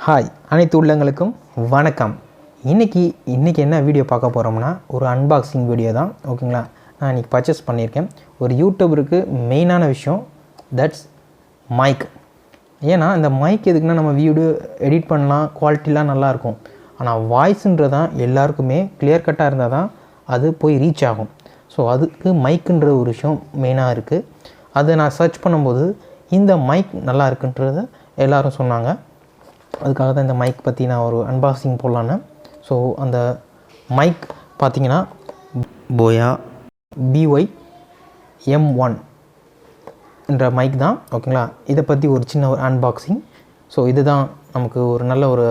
Hi அனைத்து உள்ளங்களுக்கும் வணக்கம். இன்றைக்கி என்ன வீடியோ பார்க்க போகிறோம்னா ஒரு அன்பாக்சிங் வீடியோ தான். ஓகேங்களா, நான் இன்றைக்கி பர்ச்சேஸ் பண்ணியிருக்கேன். ஒரு யூடியூபருக்கு மெயினான விஷயம் தட்ஸ் மைக். ஏன்னா இந்த மைக் எதுக்குன்னா நம்ம வீடியோ எடிட் பண்ணலாம், குவாலிட்டிலாம் நல்லாயிருக்கும். ஆனால் வாய்ஸுன்றது தான் எல்லாருக்குமே கிளியர் கட்டாக இருந்தால் தான் அது போய் ரீச் ஆகும். ஸோ அதுக்கு மைக்குன்ற ஒரு விஷயம் மெயினாக இருக்குது. அதை நான் சர்ச் பண்ணும்போது இந்த மைக் நல்லா இருக்குன்றத எல்லோரும் சொன்னாங்க. அதுக்காக தான் இந்த மைக் பற்றி நான் ஒரு அன்பாக்சிங் போடலான்னு. ஸோ அந்த மைக் பார்த்திங்கன்னா போயா BOYM1 என்ற மைக் தான். ஓகேங்களா, இதை பற்றி ஒரு சின்ன ஒரு அன்பாக்சிங். ஸோ இதுதான் நமக்கு ஒரு நல்ல ஒரு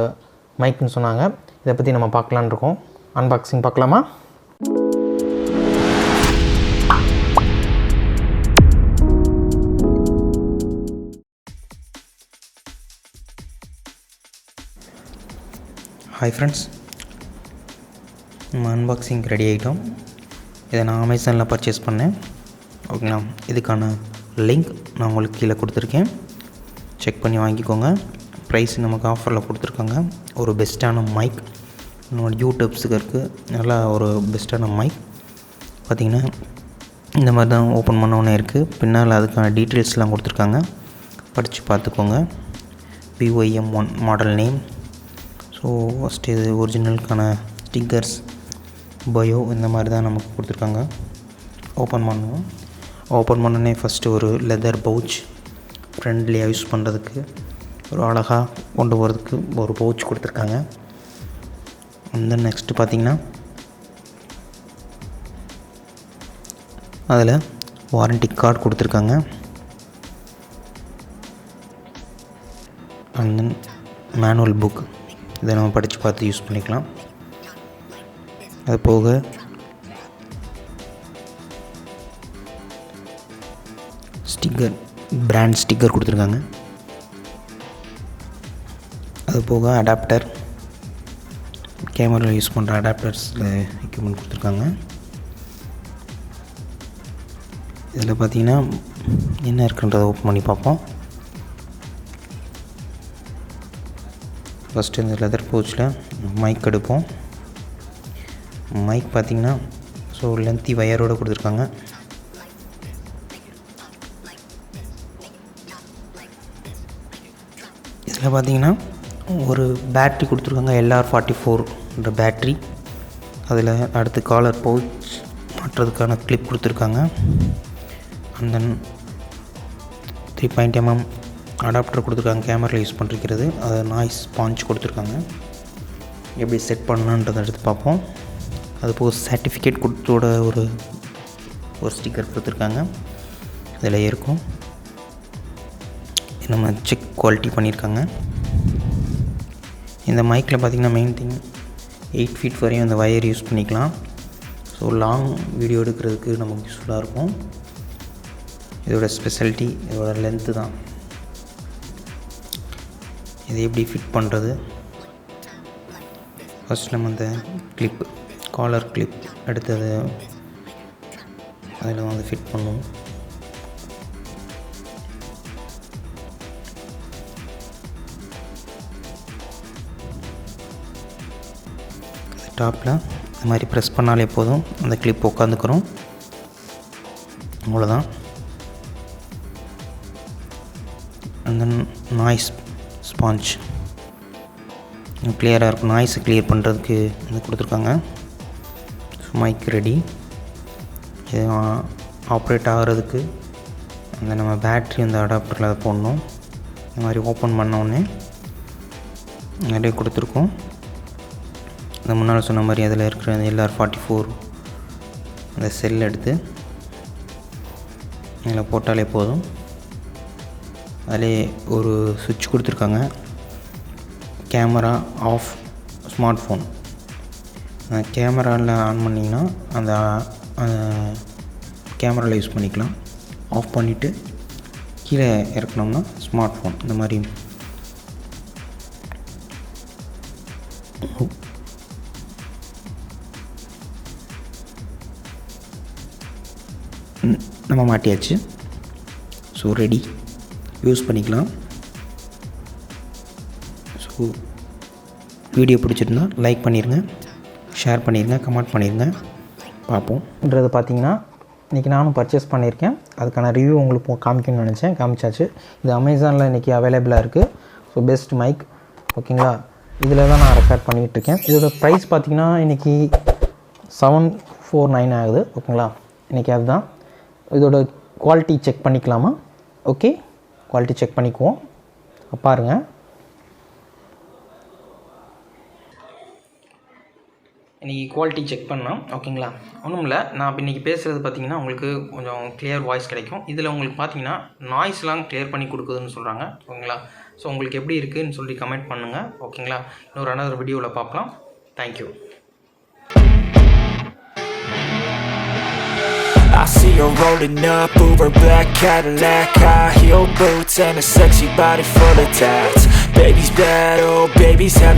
மைக்னு சொன்னாங்க. இதை பற்றி நம்ம பார்க்கலான்னு இருக்கோம். அன்பாக்சிங் பார்க்கலாமா? ஹாய் ஃப்ரெண்ட்ஸ், நம்ம அன்பாக்சிங் ரெடி ஆகிட்டோம். இதை நான் அமேசானில் பர்ச்சேஸ் பண்ணேன். ஓகேங்களா, இதுக்கான லிங்க் நான் உங்களுக்கு கீழே கொடுத்துருக்கேன். செக் பண்ணி வாங்கிக்கோங்க. ப்ரைஸ் நமக்கு ஆஃபரில் கொடுத்துருக்காங்க. ஒரு பெஸ்ட்டான மைக் நம்ம யூடியூப்ஸுக்கு இருக்குது. நல்லா ஒரு பெஸ்ட்டான மைக். பார்த்திங்கன்னா இந்த மாதிரி தான் ஓப்பன் பண்ணோன்னே இருக்குது. பின்னால் அதுக்கான டீட்டெயில்ஸ்லாம் கொடுத்துருக்காங்க, படித்து பார்த்துக்கோங்க. BOYM1 model name. So first இது ஒரிஜினலுக்கான ஸ்டிக்கர்ஸ் பயோ இந்த மாதிரி தான் நமக்கு கொடுத்துருக்காங்க. ஓப்பன் பண்ணுவோம். ஓப்பன் பண்ணோன்னே ஃபஸ்ட்டு ஒரு லெதர் பவுச், ஃப்ரெண்ட்லியாக யூஸ் பண்ணுறதுக்கு ஒரு அழகாக கொண்டு போகிறதுக்கு ஒரு பவுச் கொடுத்துருக்காங்க. அந்த நெக்ஸ்ட்டு பார்த்திங்கன்னா அதில் வாரண்டி கார்டு கொடுத்துருக்காங்க. அண்ட் தென் மேனுவல் புக், இதை நம்ம படித்து பார்த்து யூஸ் பண்ணிக்கலாம். அது போக ஸ்டிக்கர், பிராண்ட் ஸ்டிக்கர் கொடுத்துருக்காங்க. அது போக அடாப்டர், கேமரா யூஸ் பண்ணுற அடாப்டர்ஸில் எக்யூப்மெண்ட் கொடுத்துருக்காங்க. இதில் பார்த்திங்கன்னா என்ன இருக்குன்றதை ஓப்பன் பண்ணி பார்ப்போம். ஃபஸ்ட்டு இந்த லெதர் பவுச்சில் மைக் எடுப்போம். மைக் பார்த்திங்கன்னா ஸோ லென்த்தி வயரோடு கொடுத்துருக்காங்க. இதில் பார்த்திங்கன்னா ஒரு பேட்ரி கொடுத்துருக்காங்க, LR44 பேட்ரி. அதில் அடுத்து காலர் பவுச் மாட்டுறதுக்கான கிளிப் கொடுத்துருக்காங்க. அண்ட் தென் 3.5 mm அடாப்டர் கொடுத்துருக்காங்க, கேமராவில் யூஸ் பண்ணிருக்கிறது. அது நாய்ஸ் ஸ்பாஞ்ச் கொடுத்துருக்காங்க. எப்படி செட் பண்ணலான்றதை எடுத்து பார்ப்போம். அது போக சர்டிஃபிகேட் கொடுத்தோட ஒரு ஸ்டிக்கர் கொடுத்துருக்காங்க. இதில் இருக்கும் நம்ம செக் குவாலிட்டி பண்ணியிருக்காங்க. இந்த மைக்கில் பார்த்திங்கன்னா மெயின் திங் 8 feet வரையும் அந்த வயர் யூஸ் பண்ணிக்கலாம். ஸோ லாங் வீடியோ எடுக்கிறதுக்கு நமக்கு யூஸ்ஃபுல்லாக இருக்கும். இதோட ஸ்பெஷாலிட்டி இதோட லென்த்து தான். இது எப்படி ஃபிட் பண்ணுறது, ஃபஸ்ட் நம்ம அந்த கிளிப், காலர் கிளிப் எடுத்தது அதில் வந்து ஃபிட் பண்ணுவோம். டாப்பில் இந்த மாதிரி ப்ரெஸ் பண்ணாலே போதும், அந்த கிளிப் உட்காந்துக்கிறோம். அவ்வளோதான். அந்த நாய்ஸ் ஸ்பாஞ்ச் கிளியராக இருக்கும், நாய்ஸை கிளியர் பண்ணுறதுக்கு இது கொடுத்துருக்காங்க. So mic ready. இது ஆப்ரேட் ஆகிறதுக்கு அந்த நம்ம பேட்ரி அந்த அடாப்டரில் அதை போடணும். இந்த மாதிரி ஓப்பன் பண்ணோடனே நிறைய கொடுத்துருக்கோம். இந்த முன்னால் சொன்ன மாதிரி அதில் இருக்கிற அந்த LR44 அந்த செல் எடுத்து இதில் போட்டாலே போதும். அதிலே ஒரு சுவிட்ச் கொடுத்துருக்காங்க, கேமரா ஆஃப், ஸ்மார்ட் ஃபோன். கேமராவில் ஆன் பண்ணிங்கன்னா அந்த கேமராவில் யூஸ் பண்ணிக்கலாம். ஆஃப் பண்ணிவிட்டு கீழே இறக்கணும்னா ஸ்மார்ட் ஃபோன். இந்த மாதிரி நம்ம மாட்டியாச்சு. ஸோ ரெடி, யூஸ் பண்ணிக்கலாம். ஸோ வீடியோ பிடிச்சிருந்தா லைக் பண்ணிடுங்க, ஷேர் பண்ணிடுங்க, கமெண்ட் பண்ணிடுங்க. பார்ப்போம்ன்றது பார்த்தீங்கன்னா இன்றைக்கி நானும் பர்ச்சேஸ் பண்ணியிருக்கேன். அதுக்கான ரிவ்யூ உங்களுக்கு காமிக்கணும்னு நினச்சேன், காமிச்சாச்சு. இது அமேசானில் இன்றைக்கி அவைலபிளாக இருக்குது. ஸோ பெஸ்ட் மைக், ஓகேங்களா. இதில் தான் நான் ரெக்கார்ட் பண்ணிகிட்ருக்கேன். இதோட ப்ரைஸ் பார்த்திங்கன்னா இன்றைக்கி 749 ஆகுது, ஓகேங்களா. இன்றைக்கி அதுதான். இதோட குவாலிட்டி செக் பண்ணிக்கலாமா? ஓகே, குவாலிட்டி செக் பண்ணிக்குவோம். பாருங்கள், இன்றைக்கி குவாலிட்டி செக் பண்ணோம், ஓகேங்களா. ஒன்றும் இல்லை, நான் இப்போ இன்றைக்கி பேசுகிறது பார்த்திங்கன்னா உங்களுக்கு கொஞ்சம் கிளியர் வாய்ஸ் கிடைக்கும். இதில் உங்களுக்கு பார்த்தீங்கன்னா நாய்ஸ்லாம் கிளியர் பண்ணி கொடுக்குதுன்னு சொல்கிறாங்க, ஓகேங்களா. ஸோ உங்களுக்கு எப்படி இருக்குதுன்னு சொல்லி கமெண்ட் பண்ணுங்கள், ஓகேங்களா. இன்னொரு அனதர் வீடியோவில் பார்க்கலாம். Thank you. I see her rolling up, Uber black Cadillac, high heel boots and a sexy body full of tats. Baby's bad, oh baby's hella